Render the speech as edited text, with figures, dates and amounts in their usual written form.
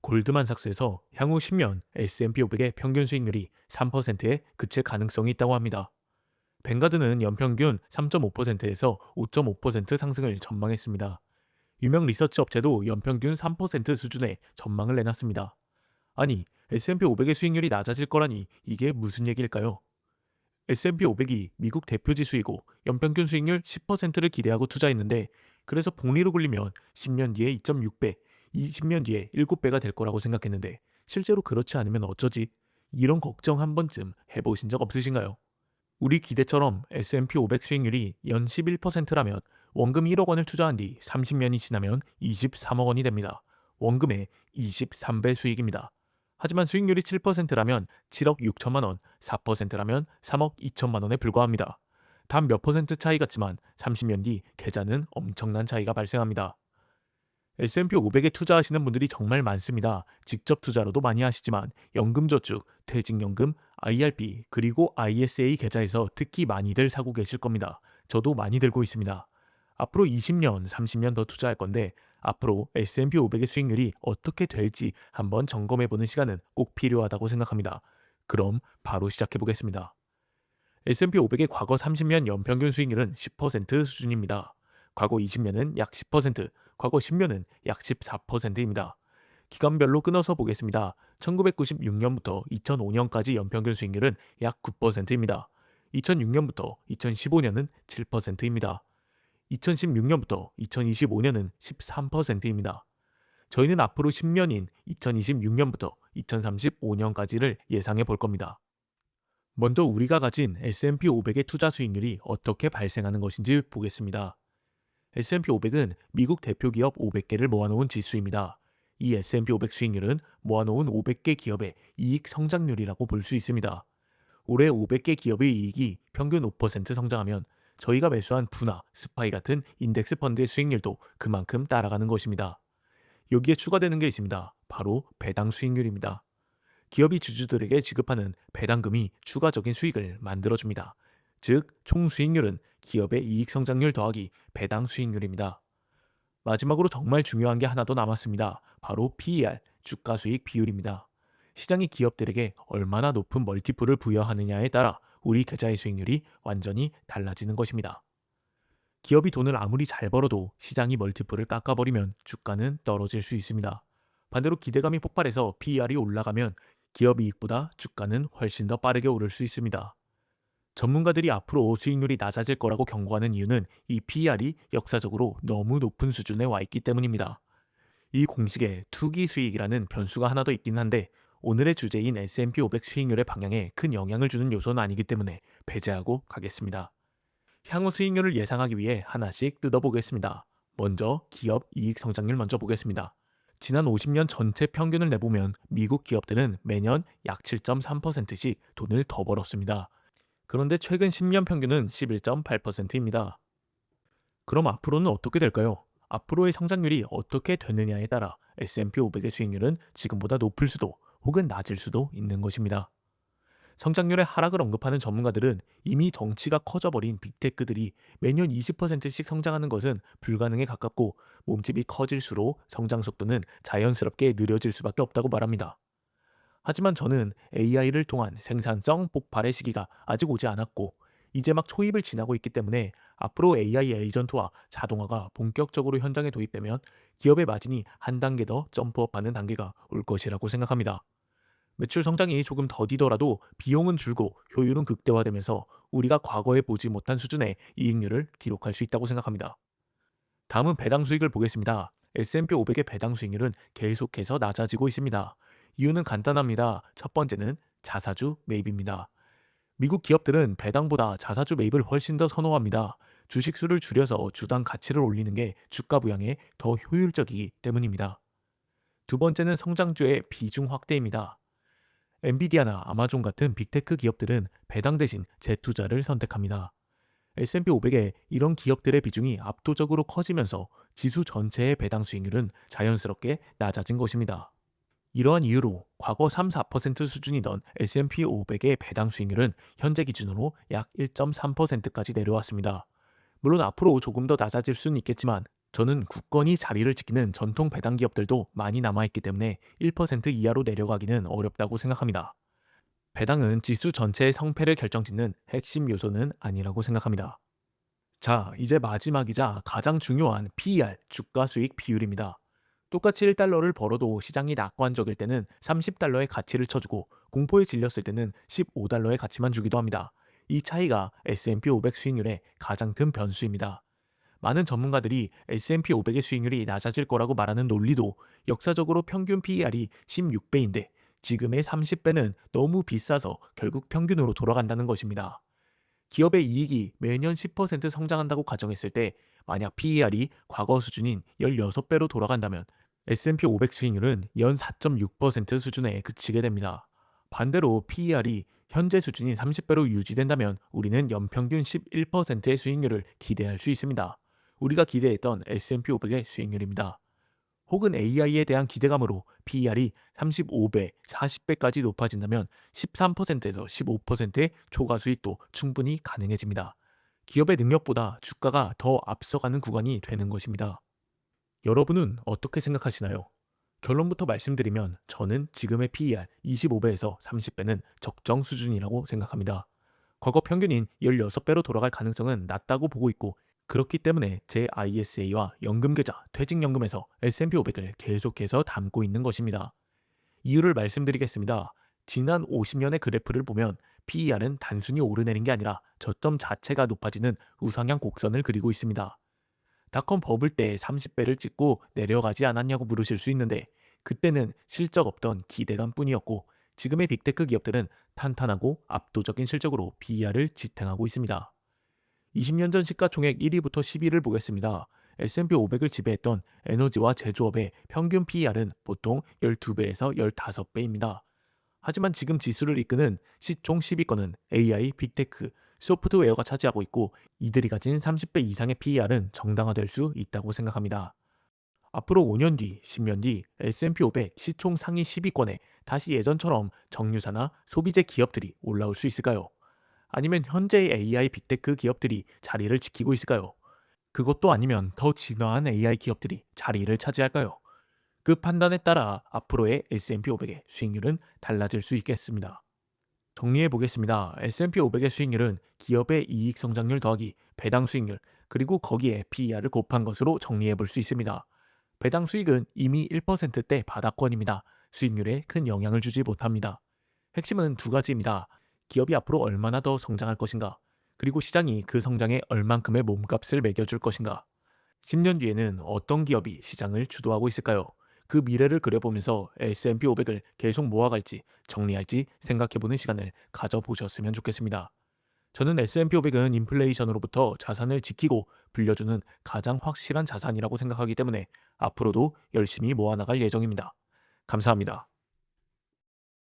골드만삭스에서 향후 10년 S&P 500의 평균 수익률이 3%에 그칠 가능성이 있다고 합니다. 뱅가드는 연평균 3.5%에서 5.5% 상승을 전망했습니다. 유명 리서치 업체도 연평균 3% 수준의 전망을 내놨습니다. 아니, S&P 500의 수익률이 낮아질 거라니 이게 무슨 얘기일까요? S&P 500이 미국 대표 지수이고 연평균 수익률 10%를 기대하고 투자했는데, 그래서 복리로 굴리면 10년 뒤에 2.6배, 20년 뒤에 7배가 될 거라고 생각했는데 실제로 그렇지 않으면 어쩌지? 이런 걱정 한 번쯤 해보신 적 없으신가요? 우리 기대처럼 S&P 500 수익률이 연 11%라면 원금 1억 원을 투자한 뒤 30년이 지나면 23억 원이 됩니다. 원금의 23배 수익입니다. 하지만 수익률이 7%라면 7억 6천만 원, 4%라면 3억 2천만 원에 불과합니다. 단 몇 퍼센트 차이 같지만 30년 뒤 계좌는 엄청난 차이가 발생합니다. S&P 500에 투자하시는 분들이 정말 많습니다. 직접 투자로도 많이 하시지만 연금저축, 퇴직연금, IRP, 그리고 ISA 계좌에서 특히 많이들 사고 계실 겁니다. 저도 많이 들고 있습니다. 앞으로 20년, 30년 더 투자할 건데 앞으로 S&P 500의 수익률이 어떻게 될지 한번 점검해보는 시간은 꼭 필요하다고 생각합니다. 그럼 바로 시작해 보겠습니다. S&P 500의 과거 30년 연평균 수익률은 10% 수준입니다. 과거 20년은 약 10%, 과거 10년은 약 14%입니다. 기간별로 끊어서 보겠습니다. 1996년부터 2005년까지 연평균 수익률은 약 9%입니다. 2006년부터 2015년은 7%입니다. 2016년부터 2025년은 13%입니다. 저희는 앞으로 10년인 2026년부터 2035년까지를 예상해 볼 겁니다. 먼저 우리가 가진 S&P 500의 투자 수익률이 어떻게 발생하는 것인지 보겠습니다. S&P 500은 미국 대표 기업 500개를 모아놓은 지수입니다. 이 S&P 500 수익률은 모아놓은 500개 기업의 이익 성장률이라고 볼 수 있습니다. 올해 500개 기업의 이익이 평균 5% 성장하면 저희가 매수한 부나 스파이 같은 인덱스 펀드의 수익률도 그만큼 따라가는 것입니다. 여기에 추가되는 게 있습니다. 바로 배당 수익률입니다. 기업이 주주들에게 지급하는 배당금이 추가적인 수익을 만들어줍니다. 즉, 총 수익률은 기업의 이익 성장률 더하기 배당 수익률입니다. 마지막으로 정말 중요한 게 하나 더 남았습니다. 바로 PER, 주가 수익 비율입니다. 시장이 기업들에게 얼마나 높은 멀티플을 부여하느냐에 따라 우리 계좌의 수익률이 완전히 달라지는 것입니다. 기업이 돈을 아무리 잘 벌어도 시장이 멀티플을 깎아버리면 주가는 떨어질 수 있습니다. 반대로 기대감이 폭발해서 PER이 올라가면 기업 이익보다 주가는 훨씬 더 빠르게 오를 수 있습니다. 전문가들이 앞으로 수익률이 낮아질 거라고 경고하는 이유는 이 PER이 역사적으로 너무 높은 수준에 와 있기 때문입니다. 이 공식에 투기 수익이라는 변수가 하나 더 있긴 한데 오늘의 주제인 S&P 500 수익률의 방향에 큰 영향을 주는 요소는 아니기 때문에 배제하고 가겠습니다. 향후 수익률을 예상하기 위해 하나씩 뜯어보겠습니다. 먼저 기업 이익 성장률 먼저 보겠습니다. 지난 50년 전체 평균을 내보면 미국 기업들은 매년 약 7.3%씩 돈을 더 벌었습니다. 그런데 최근 10년 평균은 11.8%입니다. 그럼 앞으로는 어떻게 될까요? 앞으로의 성장률이 어떻게 되느냐에 따라 S&P 500의 수익률은 지금보다 높을 수도 혹은 낮을 수도 있는 것입니다. 성장률의 하락을 언급하는 전문가들은 이미 덩치가 커져버린 빅테크들이 매년 20%씩 성장하는 것은 불가능에 가깝고 몸집이 커질수록 성장 속도는 자연스럽게 느려질 수밖에 없다고 말합니다. 하지만 저는 AI를 통한 생산성 폭발의 시기가 아직 오지 않았고 이제 막 초입을 지나고 있기 때문에 앞으로 AI 에이전트와 자동화가 본격적으로 현장에 도입되면 기업의 마진이 한 단계 더 점프업하는 단계가 올 것이라고 생각합니다. 매출 성장이 조금 더디더라도 비용은 줄고 효율은 극대화되면서 우리가 과거에 보지 못한 수준의 이익률을 기록할 수 있다고 생각합니다. 다음은 배당 수익을 보겠습니다. S&P 500의 배당 수익률은 계속해서 낮아지고 있습니다. 이유는 간단합니다. 첫 번째는 자사주 매입입니다. 미국 기업들은 배당보다 자사주 매입을 훨씬 더 선호합니다. 주식수를 줄여서 주당 가치를 올리는 게 주가 부양에 더 효율적이기 때문입니다. 두 번째는 성장주의 비중 확대입니다. 엔비디아나 아마존 같은 빅테크 기업들은 배당 대신 재투자를 선택합니다. S&P 500에 이런 기업들의 비중이 압도적으로 커지면서 지수 전체의 배당 수익률은 자연스럽게 낮아진 것입니다. 이러한 이유로 과거 3-4% 수준이던 S&P 500의 배당 수익률은 현재 기준으로 약 1.3%까지 내려왔습니다. 물론 앞으로 조금 더 낮아질 수는 있겠지만 저는 굳건히 자리를 지키는 전통 배당 기업들도 많이 남아있기 때문에 1% 이하로 내려가기는 어렵다고 생각합니다. 배당은 지수 전체의 성패를 결정짓는 핵심 요소는 아니라고 생각합니다. 자, 이제 마지막이자 가장 중요한 PER, 주가 수익 비율입니다. 똑같이 1달러를 벌어도 시장이 낙관적일 때는 30달러의 가치를 쳐주고 공포에 질렸을 때는 15달러의 가치만 주기도 합니다. 이 차이가 S&P 500 수익률의 가장 큰 변수입니다. 많은 전문가들이 S&P 500의 수익률이 낮아질 거라고 말하는 논리도 역사적으로 평균 PER이 16배인데 지금의 30배는 너무 비싸서 결국 평균으로 돌아간다는 것입니다. 기업의 이익이 매년 10% 성장한다고 가정했을 때 만약 PER이 과거 수준인 16배로 돌아간다면 S&P 500 수익률은 연 4.6% 수준에 그치게 됩니다. 반대로 PER이 현재 수준인 30배로 유지된다면 우리는 연평균 11%의 수익률을 기대할 수 있습니다. 우리가 기대했던 S&P 500의 수익률입니다. 혹은 AI에 대한 기대감으로 PER이 35배, 40배까지 높아진다면 13%에서 15%의 초과 수익도 충분히 가능해집니다. 기업의 능력보다 주가가 더 앞서가는 구간이 되는 것입니다. 여러분은 어떻게 생각하시나요? 결론부터 말씀드리면 저는 지금의 PER 25배에서 30배는 적정 수준이라고 생각합니다. 과거 평균인 16배로 돌아갈 가능성은 낮다고 보고 있고 그렇기 때문에 제 ISA와 연금계좌, 퇴직연금에서 S&P 500을 계속해서 담고 있는 것입니다. 이유를 말씀드리겠습니다. 지난 50년의 그래프를 보면 PER은 단순히 오르내린 게 아니라 저점 자체가 높아지는 우상향 곡선을 그리고 있습니다. 닷컴 버블 때 30배를 찍고 내려가지 않았냐고 물으실 수 있는데 그때는 실적 없던 기대감 뿐이었고 지금의 빅테크 기업들은 탄탄하고 압도적인 실적으로 PER을 지탱하고 있습니다. 20년 전 시가총액 1위부터 10위를 보겠습니다. S&P 500을 지배했던 에너지와 제조업의 평균 PER은 보통 12배에서 15배입니다. 하지만 지금 지수를 이끄는 시총 10위권은 AI, 빅테크, 소프트웨어가 차지하고 있고 이들이 가진 30배 이상의 PER은 정당화될 수 있다고 생각합니다. 앞으로 5년 뒤, 10년 뒤 S&P 500 시총 상위 10위권에 다시 예전처럼 정유사나 소비재 기업들이 올라올 수 있을까요? 아니면 현재의 AI 빅테크 기업들이 자리를 지키고 있을까요? 그것도 아니면 더 진화한 AI 기업들이 자리를 차지할까요? 그 판단에 따라 앞으로의 S&P 500의 수익률은 달라질 수 있겠습니다. 정리해 보겠습니다. S&P 500의 수익률은 기업의 이익 성장률 더하기 배당 수익률 그리고 거기에 PER을 곱한 것으로 정리해 볼 수 있습니다. 배당 수익은 이미 1%대 바닥권입니다. 수익률에 큰 영향을 주지 못합니다. 핵심은 두 가지입니다. 기업이 앞으로 얼마나 더 성장할 것인가, 그리고 시장이 그 성장에 얼만큼의 몸값을 매겨줄 것인가. 10년 뒤에는 어떤 기업이 시장을 주도하고 있을까요? 그 미래를 그려보면서 S&P 500을 계속 모아갈지 정리할지 생각해보는 시간을 가져보셨으면 좋겠습니다. 저는 S&P 500은 인플레이션으로부터 자산을 지키고 불려주는 가장 확실한 자산이라고 생각하기 때문에 앞으로도 열심히 모아나갈 예정입니다. 감사합니다.